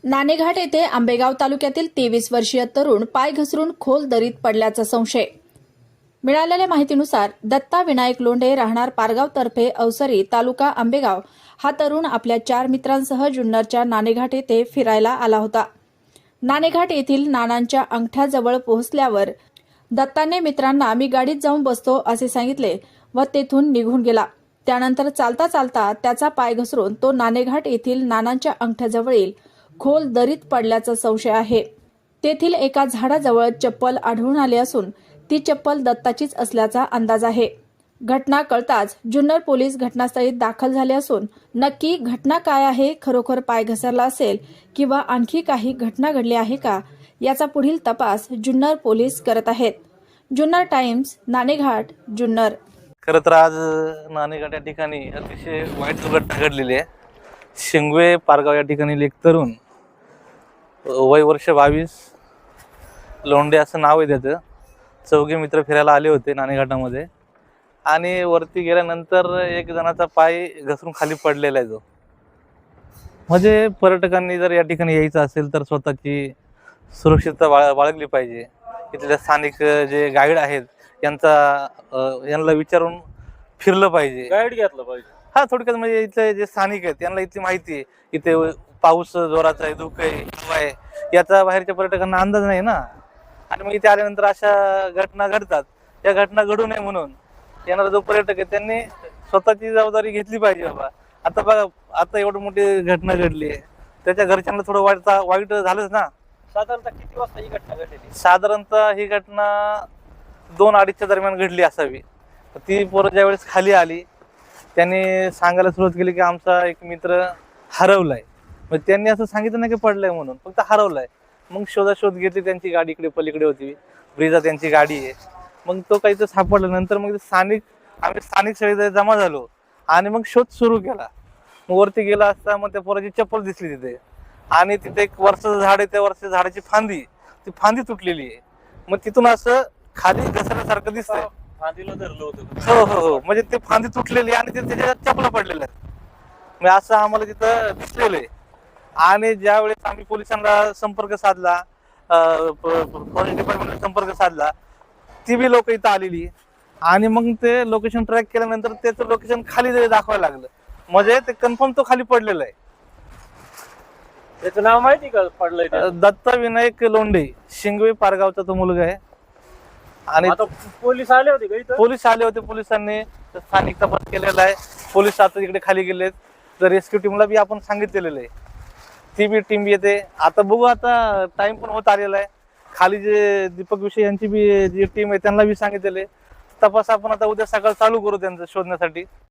नाणेघाट येथे आंबेगाव तालुक्यातील 23 वर्षीय तरुण पाय घसरून खोल दरीत पडल्याचा संशय। मिळालेल्या माहितीनुसार दत्ता विनायक लोंढे राहणार पारगाव तर्फे अवसरी तालुका आंबेगाव हा तरुण आपल्या 4 मित्रांसह जुन्नरच्या नाणेघाट येथे फिरायला आला होता। नाणेघाट येथील नानांच्या अंगठ्याजवळ पोहोचल्यावर दत्ताने मित्रांना मी गाडीत जाऊन बसतो असे सांगितले व तेथून निघून गेला। त्यानंतर चालता चालता त्याचा पाय घसरून तो नाणेघाट येथील नानांच्या अंगठ्याजवळील खोल दरीत पडल्याचा संशय आहे। तेथील एका झाडाजवळ चप्पल आढळून आली असून ती चप्पल दत्ताचीच असल्याचा अंदाज आहे। घटना कळताच जुन्नर पोलीस घटनास्थळी दाखल झाले असून नक्की घटना काय आहे, खरोखर पाय घसरला असेल किंवा आणखी काही घटना घडली आहे का, याचा पुढील तपास जुन्नर पोलीस करत आहेत। जुन्नर टाइम्स, नाणेघाट, जुन्नर। खरं तर आज नाणेघाट या ठिकाणी अतिशय वाईट दुर्घटना घडलेली आहे। शिंगवे पारगाव या ठिकाणी एक तरुण, वय वर्ष 22, लोंढे असं नाव आहे त्याचं, 4 मित्र फिरायला आले होते नाणेघाटामध्ये आणि वरती गेल्यानंतर एक जणाचा पाय घसरून खाली पडलेला आहे। जो म्हणजे पर्यटकांनी जर या ठिकाणी यायचं असेल तर स्वतःची सुरक्षितता बाळगली पाहिजे। इथल्या स्थानिक जे गाईड आहेत यांना विचारून फिरलं पाहिजे, गाईड घेतलं पाहिजे। हा, थोडक्यात म्हणजे इथले जे स्थानिक आहेत त्यांना इथली माहिती आहे, इथे पाऊस जोराचा आहे, धुकं आहे, हवा आहे, याचा बाहेरच्या पर्यटकांना अंदाज नाही ना। आणि मग इथे आल्यानंतर अशा घटना घडतात। या घटना घडू नये म्हणून येणारा जो पर्यटक आहे त्यांनी स्वतःची जबाबदारी घेतली पाहिजे। बाबा आता बघा, आता एवढी मोठी घटना घडली आहे, त्याच्या घरच्यांना थोडं वाईट झालंच ना। साधारणतः किती वाजता ही घटना घडली? साधारणतः ही घटना 2-2:30च्या दरम्यान घडली असावी। ती पोरं ज्यावेळेस खाली आली त्यांनी सांगायला सुरुवात केली की आमचा एक मित्र हरवलाय। मग त्यांनी असं सांगितलं नाही की पडलंय म्हणून, फक्त हरवलाय। मग शोधाशोध घेतली, त्यांची गाडी इकडे पलीकडे होती, ब्रिजा त्यांची गाडी आहे। मग तो काही तर सापडल्यानंतर मग आम्ही स्थानिक सगळे जमा झालो आणि मग शोध सुरू केला। मग वरती गेला असता मग त्या पोराची चप्पल दिसली तिथे आणि तिथे एक वर्षाचं झाड आहे, त्या वर्षाच्या झाडाची फांदी तुटलेली आहे। मग तिथून असं खाली घसरल्यासारखं दिसतंय। फांदीला धरलं होतं? हो, म्हणजे ते फांदी तुटलेली आणि त्याच्या चपला पडलेल्या आहेत। म्हणजे असं आम्हाला तिथं दिसलेलं आहे। आणि ज्यावेळेस आम्ही पोलिसांना संपर्क साधला, फॉरेस्ट डिपार्टमेंटला संपर्क साधला, ती बी लोक इथं आलेली आणि मग ते लोकेशन ट्रॅक केल्यानंतर त्याचं लोकेशन खाली दाखवायला लागलं, म्हणजे ते कन्फर्म तो खाली पडलेला आहे। त्याचं नाव माहिती का पडलंय ते? दत्ता विनायक लोंढे, शिंगवे पारगावचा तो मुलगा आहे। आणि आता पोलीस आले होते का इथं? पोलीस आले होते, पोलिसांनी स्थानिक तपास केलेला आहे। पोलीस आता इकडे खाली गेलेत, तर रेस्क्यू टीमला बी आपण सांगितलेलं आहे, ती बी टीम येते। आता बघू, आता टाइम पण होत आलेला आहे। खाली जे दीपक विषय यांची बी जी टीम आहे त्यांना बी सांगितलेले तपास आपण आता उद्या सकाळ चालू करू त्यांचं शोधण्यासाठी।